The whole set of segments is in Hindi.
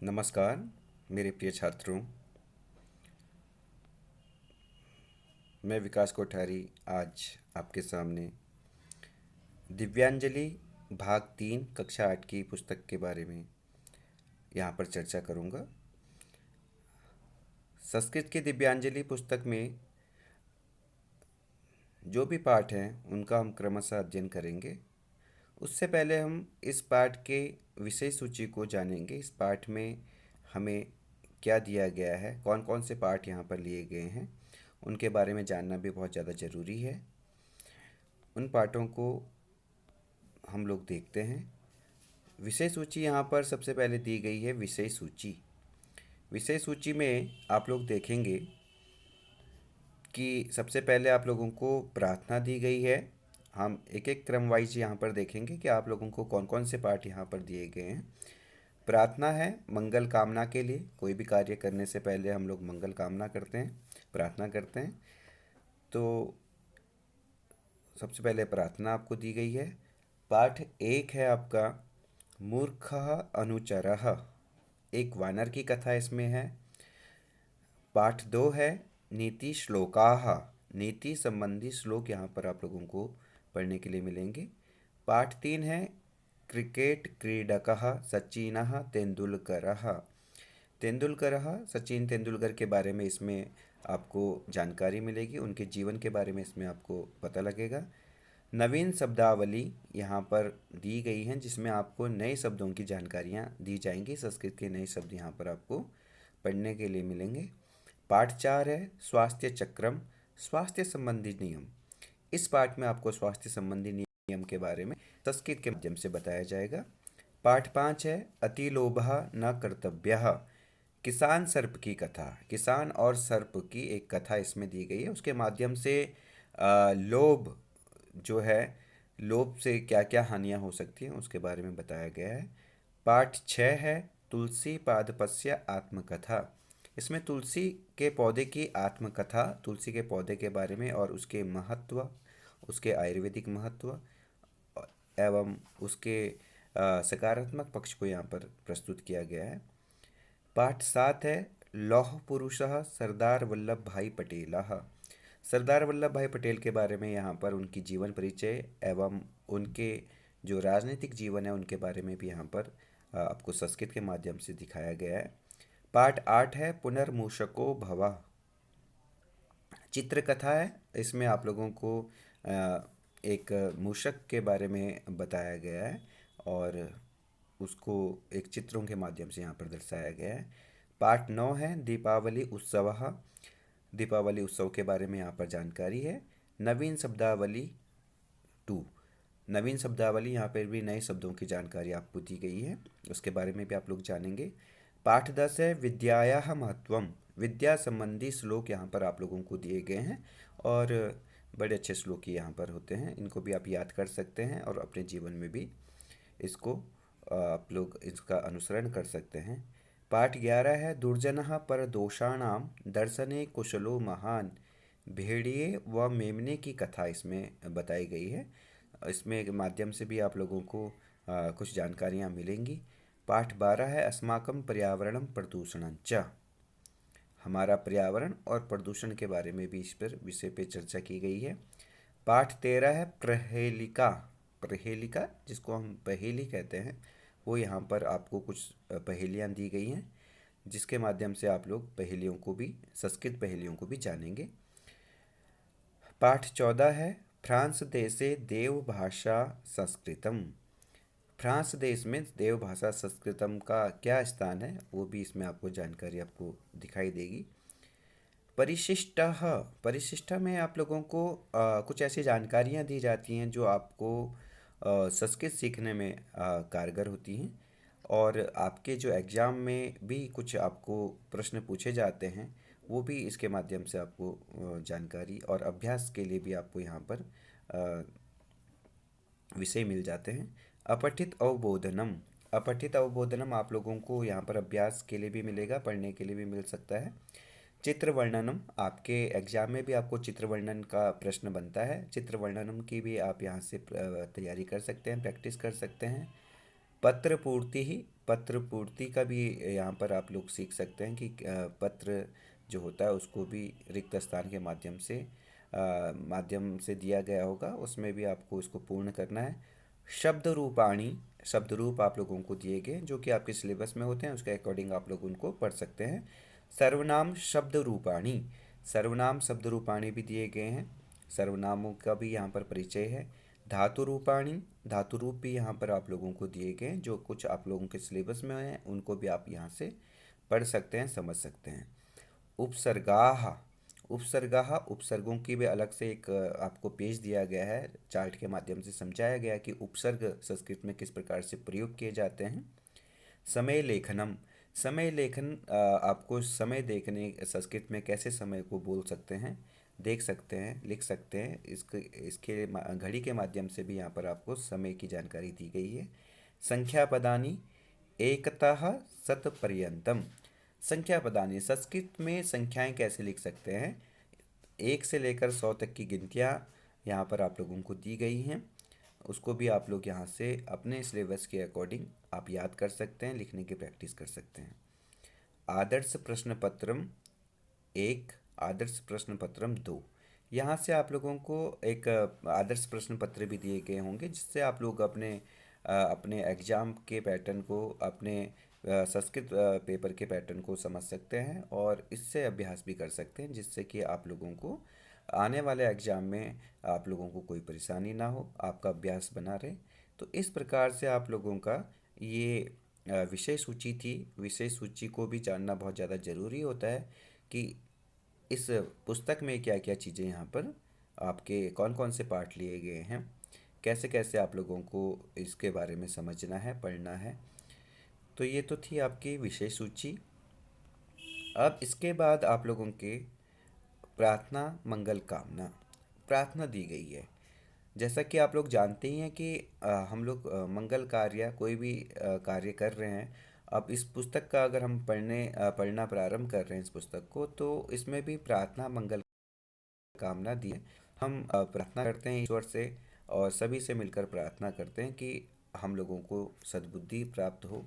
नमस्कार मेरे प्रिय छात्रों। मैं विकास कोठारी आज आपके सामने दिव्यांजलि भाग 3 कक्षा 8 की पुस्तक के बारे में यहाँ पर चर्चा करूँगा। संस्कृत की दिव्यांजलि पुस्तक में जो भी पाठ हैं उनका हम क्रमशः अध्ययन करेंगे। उससे पहले हम इस पाठ के विषय सूची को जानेंगे। इस पाठ में हमें क्या दिया गया है, कौन कौन से पाठ यहाँ पर लिए गए हैं, उनके बारे में जानना भी बहुत ज़्यादा ज़रूरी है। उन पाठों को हम लोग देखते हैं। विषय सूची यहाँ पर सबसे पहले दी गई है। विषय सूची, विषय सूची में आप लोग देखेंगे कि सबसे पहले आप लोगों को प्रार्थना दी गई है। हम एक एक क्रम वाइज यहाँ पर देखेंगे कि आप लोगों को कौन कौन से पाठ यहाँ पर दिए गए हैं। प्रार्थना है मंगल कामना के लिए। कोई भी कार्य करने से पहले हम लोग मंगल कामना करते हैं, प्रार्थना करते हैं। तो सबसे पहले प्रार्थना आपको दी गई है। पाठ 1 है आपका मूर्खः अनुचरः। एक वानर की कथा इसमें है। पाठ 2 है नीति श्लोकाः। नीति संबंधी श्लोक यहाँ पर आप लोगों को पढ़ने के लिए मिलेंगे। पाठ 3 है क्रिकेट क्रीडकः सचिनः तेंदुलकरः। तेंदुलकरः सचिन तेंदुलकर के बारे में इसमें आपको जानकारी मिलेगी। उनके जीवन के बारे में इसमें आपको पता लगेगा। नवीन शब्दावली यहाँ पर दी गई हैं, जिसमें आपको नए शब्दों की जानकारियाँ दी जाएंगी। संस्कृत के नए शब्द यहाँ पर आपको पढ़ने के लिए मिलेंगे। पाठ 4 है स्वास्थ्य चक्रम, स्वास्थ्य संबंधी नियम। इस पाठ में आपको स्वास्थ्य संबंधी नियम के बारे में संस्कृत के माध्यम से बताया जाएगा। पाठ 5 है अति लोभः न कर्तव्यः। किसान सर्प की कथा, किसान और सर्प की एक कथा इसमें दी गई है। उसके माध्यम से लोभ जो है, लोभ से क्या क्या हानियाँ हो सकती हैं उसके बारे में बताया गया है। पाठ 6 है तुलसी पादपस्य आत्मकथा। इसमें तुलसी के पौधे की आत्मकथा, तुलसी के पौधे के बारे में और उसके महत्व, उसके आयुर्वेदिक महत्व एवं उसके सकारात्मक पक्ष को यहाँ पर प्रस्तुत किया गया है। पाठ 7 है लौह पुरुषः सरदार वल्लभ भाई पटेलः। सरदार वल्लभ भाई पटेल के बारे में यहाँ पर उनकी जीवन परिचय एवं उनके जो राजनीतिक जीवन है उनके बारे में भी यहाँ पर आपको संस्कृत के माध्यम से दिखाया गया है। पाठ 8 है पुनर्मूषको भवः। चित्रकथा है। इसमें आप लोगों को एक मूषक के बारे में बताया गया है और उसको एक चित्रों के माध्यम से यहाँ पर दर्शाया गया है। पाठ 9 है दीपावली उत्सवः। दीपावली उत्सव के बारे में यहाँ पर जानकारी है। नवीन शब्दावली 2, नवीन शब्दावली, यहाँ पर भी नए शब्दों की जानकारी आपको दी गई है, उसके बारे में भी आप लोग जानेंगे। पाठ 10 है विद्यायाः महत्वम। विद्या संबंधी श्लोक यहाँ पर आप लोगों को दिए गए हैं और बड़े अच्छे श्लोक यहाँ पर होते हैं। इनको भी आप याद कर सकते हैं और अपने जीवन में भी इसको आप लोग इसका अनुसरण कर सकते हैं। पाठ 11 है दुर्जनः परदोषाणाम दर्शने कुशलो महान। भेड़िए व मेमने की कथा इसमें बताई गई है। इसमें के माध्यम से भी आप लोगों को कुछ जानकारियाँ मिलेंगी। पाठ 12 है अस्माकं पर्यावरणं प्रदूषणं च। हमारा पर्यावरण और प्रदूषण के बारे में भी इस पर विषय पे चर्चा की गई है। पाठ 13 है प्रहेलिका। प्रहेलिका जिसको हम पहेली कहते हैं, वो यहाँ पर आपको कुछ पहेलियाँ दी गई हैं, जिसके माध्यम से आप लोग पहेलियों को भी, संस्कृत पहेलियों को भी जानेंगे। पाठ 14 है फ्रांस देशे देवभाषा संस्कृतम। फ्रांस देश में देवभाषा संस्कृतम का क्या स्थान है, वो भी इसमें आपको जानकारी आपको दिखाई देगी। परिशिष्ट, परिशिष्ट में आप लोगों को कुछ ऐसी जानकारियाँ दी जाती हैं जो आपको संस्कृत सीखने में कारगर होती हैं और आपके जो एग्ज़ाम में भी कुछ आपको प्रश्न पूछे जाते हैं, वो भी इसके माध्यम से आपको जानकारी और अभ्यास के लिए भी आपको यहाँ पर विषय मिल जाते हैं। अपठित अवबोधनम, अपठित अवबोधनम आप लोगों को यहाँ पर अभ्यास के लिए भी मिलेगा, पढ़ने के लिए भी मिल सकता है। चित्र वर्णनम, आपके एग्जाम में भी आपको चित्र वर्णन का प्रश्न बनता है। चित्र वर्णनम की भी आप यहाँ से तैयारी कर सकते हैं, प्रैक्टिस कर सकते हैं। पत्र पूर्ति ही, पत्र पूर्ति का भी यहाँ पर आप लोग सीख सकते हैं कि पत्र जो होता है उसको भी रिक्त स्थान के माध्यम से दिया गया होगा, उसमें भी आपको उसको पूर्ण करना है। शब्द रूपाणी, शब्द रूप आप लोगों को दिए गए जो कि आपके सिलेबस में होते हैं, उसके अकॉर्डिंग आप लोग उनको पढ़ सकते हैं। सर्वनाम शब्द रूपाणी, सर्वनाम शब्द रूपाणी भी दिए गए हैं, सर्वनामों का भी यहाँ पर परिचय है। धातु रूपाणी, धातु रूप भी यहाँ पर आप लोगों को दिए गए हैं, जो कुछ आप लोगों के सिलेबस में हैं उनको भी आप यहाँ से पढ़ सकते हैं, समझ सकते हैं। उपसर्गाः, उपसर्गाः, उपसर्गों की भी अलग से एक आपको पेज दिया गया है, चार्ट के माध्यम से समझाया गया है कि उपसर्ग संस्कृत में किस प्रकार से प्रयोग किए जाते हैं। समय लेखनम, समय लेखन आपको समय देखने, संस्कृत में कैसे समय को बोल सकते हैं, देख सकते हैं, लिख सकते हैं, घड़ी के माध्यम से भी यहाँ पर आपको समय की जानकारी दी गई है। संख्या पदानी एकतः शत पर्यंतम, संख्या पदानी, संस्कृत में संख्याएं कैसे लिख सकते हैं, 1 से लेकर 100 तक की गिनतियाँ यहाँ पर आप लोगों को दी गई हैं, उसको भी आप लोग यहाँ से अपने सिलेबस के अकॉर्डिंग आप याद कर सकते हैं, लिखने की प्रैक्टिस कर सकते हैं। आदर्श प्रश्न पत्रम 1, आदर्श प्रश्न पत्रम 2, यहाँ से आप लोगों को एक आदर्श प्रश्न पत्र भी दिए गए होंगे, जिससे आप लोग अपने एग्ज़ाम के पैटर्न को, अपने संस्कृत पेपर के पैटर्न को समझ सकते हैं और इससे अभ्यास भी कर सकते हैं, जिससे कि आप लोगों को आने वाले एग्ज़ाम में आप लोगों को कोई परेशानी ना हो, आपका अभ्यास बना रहे। तो इस प्रकार से आप लोगों का ये विषय सूची थी। विषय सूची को भी जानना बहुत ज़्यादा ज़रूरी होता है कि इस पुस्तक में क्या क्या चीज़ें यहाँ पर आपके कौन कौन से पार्ट लिए गए हैं, कैसे कैसे आप लोगों को इसके बारे में समझना है, पढ़ना है। तो ये तो थी आपकी विषय सूची। अब इसके बाद आप लोगों के प्रार्थना मंगल कामना, प्रार्थना दी गई है। जैसा कि आप लोग जानते ही हैं कि हम लोग मंगल कार्य, कोई भी कार्य कर रहे हैं। अब इस पुस्तक का अगर हम पढ़ना प्रारंभ कर रहे हैं इस पुस्तक को, तो इसमें भी प्रार्थना मंगल कामना दी है। हम प्रार्थना करते हैं ईश्वर से और सभी से मिलकर प्रार्थना करते हैं कि हम लोगों को सद्बुद्धि प्राप्त हो।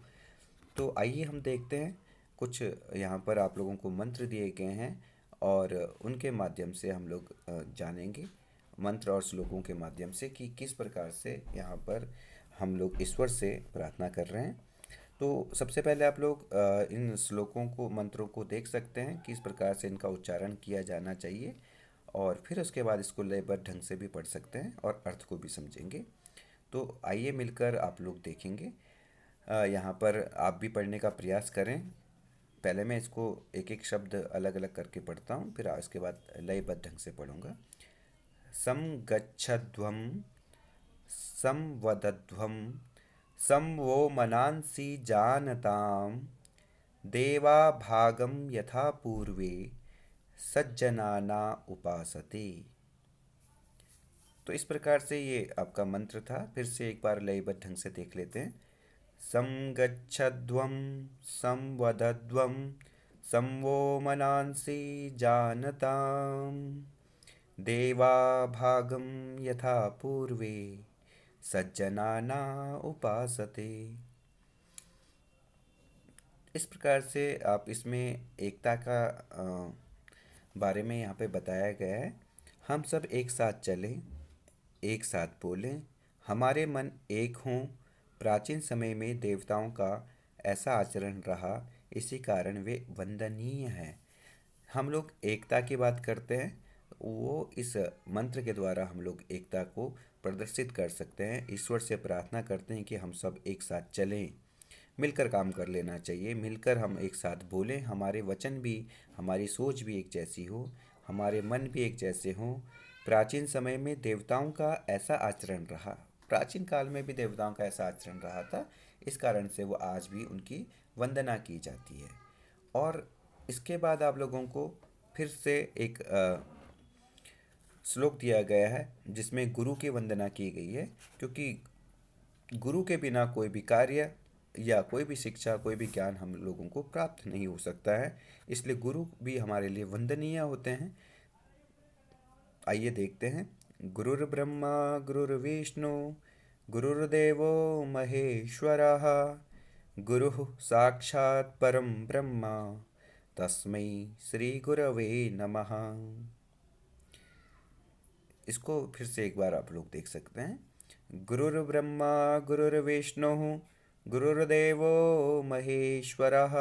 तो आइए हम देखते हैं, कुछ यहाँ पर आप लोगों को मंत्र दिए गए हैं और उनके माध्यम से हम लोग जानेंगे, मंत्र और श्लोकों के माध्यम से, कि किस प्रकार से यहाँ पर हम लोग ईश्वर से प्रार्थना कर रहे हैं। तो सबसे पहले आप लोग इन श्लोकों को, मंत्रों को देख सकते हैं किस प्रकार से इनका उच्चारण किया जाना चाहिए, और फिर उसके बाद इसको लयबद्ध ढंग से भी पढ़ सकते हैं और अर्थ को भी समझेंगे। तो आइए मिलकर आप लोग देखेंगे। यहाँ पर आप भी पढ़ने का प्रयास करें। पहले मैं इसको एक एक शब्द अलग अलग करके पढ़ता हूँ, फिर इसके बाद लयबद्ध ढंग से पढ़ूँगा। समगच्छध्वं संवदध्वं सं वो मनांसि जानतां देवा भागं यथा पूर्वे सज्जनाना उपासते। तो इस प्रकार से ये आपका मंत्र था। फिर से एक बार लयबद्ध ढंग से देख लेते हैं। संगच्छध्वं संवदध्वं सं वो मनांसि जानतां देवा भागं यथा पूर्वे सज्जनाना उपासते। इस प्रकार से आप इसमें एकता का बारे में यहाँ पे बताया गया है। हम सब एक साथ चलें, एक साथ बोलें, हमारे मन एक हों। प्राचीन समय में देवताओं का ऐसा आचरण रहा, इसी कारण वे वंदनीय हैं। हम लोग एकता की बात करते हैं, वो इस मंत्र के द्वारा हम लोग एकता को प्रदर्शित कर सकते हैं। ईश्वर से प्रार्थना करते हैं कि हम सब एक साथ चलें, मिलकर काम कर लेना चाहिए, मिलकर हम एक साथ बोलें, हमारे वचन भी, हमारी सोच भी एक जैसी हो, हमारे मन भी एक जैसे हों। प्राचीन समय में देवताओं का ऐसा आचरण रहा, प्राचीन काल में भी देवताओं का ऐसा आचरण रहा था, इस कारण से वो आज भी उनकी वंदना की जाती है। और इसके बाद आप लोगों को फिर से एक श्लोक दिया गया है जिसमें गुरु की वंदना की गई है, क्योंकि गुरु के बिना कोई भी कार्य या कोई भी शिक्षा, कोई भी ज्ञान हम लोगों को प्राप्त नहीं हो सकता है, इसलिए गुरु भी हमारे लिए वंदनीय होते हैं। आइए देखते हैं। गुरुर्ब्रह्मा गुरुर्विष्णु गुरुर्देवो महेश्वरः गुरुः साक्षात् परं ब्रह्म तस्मै श्री गुरवे नमः। इसको फिर से एक बार आप लोग देख सकते हैं। गुरुर्ब्रह्मा गुरुर्विष्णुः गुरुर्देवो महेश्वरः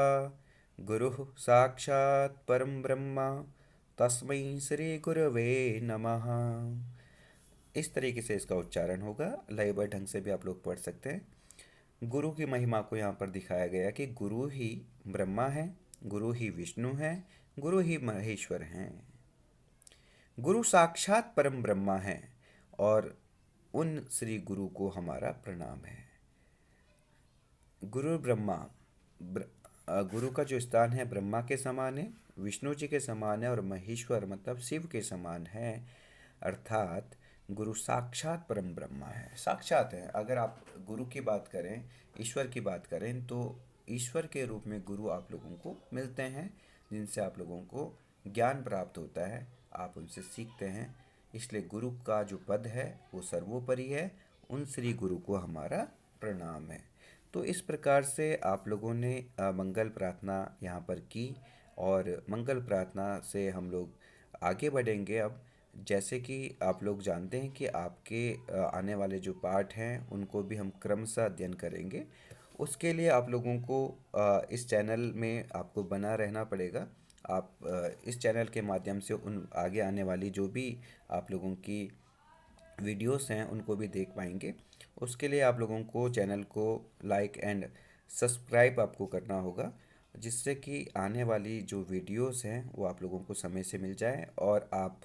गुरुः साक्षात् परं ब्रह्म तस्मै श्री गुरवे नमः। इस तरीके से इसका उच्चारण होगा। लयबद्ध ढंग से भी आप लोग पढ़ सकते हैं। गुरु की महिमा को यहाँ पर दिखाया गया कि गुरु ही ब्रह्मा है, गुरु ही विष्णु है, गुरु ही महेश्वर हैं। गुरु साक्षात परम ब्रह्मा है और उन श्री गुरु को हमारा प्रणाम है। गुरु ब्रह्मा गुरु का जो स्थान है ब्रह्मा के समान है, विष्णु जी के समान है और महेश्वर मतलब शिव के समान है। अर्थात गुरु साक्षात परम ब्रह्मा है, साक्षात है। अगर आप गुरु की बात करें, ईश्वर की बात करें, तो ईश्वर के रूप में गुरु आप लोगों को मिलते हैं, जिनसे आप लोगों को ज्ञान प्राप्त होता है, आप उनसे सीखते हैं। इसलिए गुरु का जो पद है वो सर्वोपरि है। उन श्री गुरु को हमारा प्रणाम है। तो इस प्रकार से आप लोगों ने मंगल प्रार्थना यहाँ पर की और मंगल प्रार्थना से हम लोग आगे बढ़ेंगे। अब जैसे कि आप लोग जानते हैं कि आपके आने वाले जो पाठ हैं उनको भी हम क्रमशः अध्ययन करेंगे। उसके लिए आप लोगों को इस चैनल में आपको बना रहना पड़ेगा। आप इस चैनल के माध्यम से उन आगे आने वाली जो भी आप लोगों की वीडियोस हैं उनको भी देख पाएंगे। उसके लिए आप लोगों को चैनल को लाइक एंड सब्सक्राइब आपको करना होगा, जिससे कि आने वाली जो वीडियोस हैं वो आप लोगों को समय से मिल जाए और आप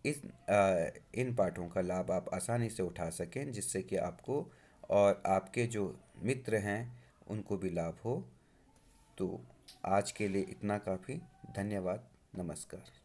इन पाठों का लाभ आप आसानी से उठा सकें, जिससे कि आपको और आपके जो मित्र हैं उनको भी लाभ हो। तो आज के लिए इतना काफ़ी। धन्यवाद। नमस्कार।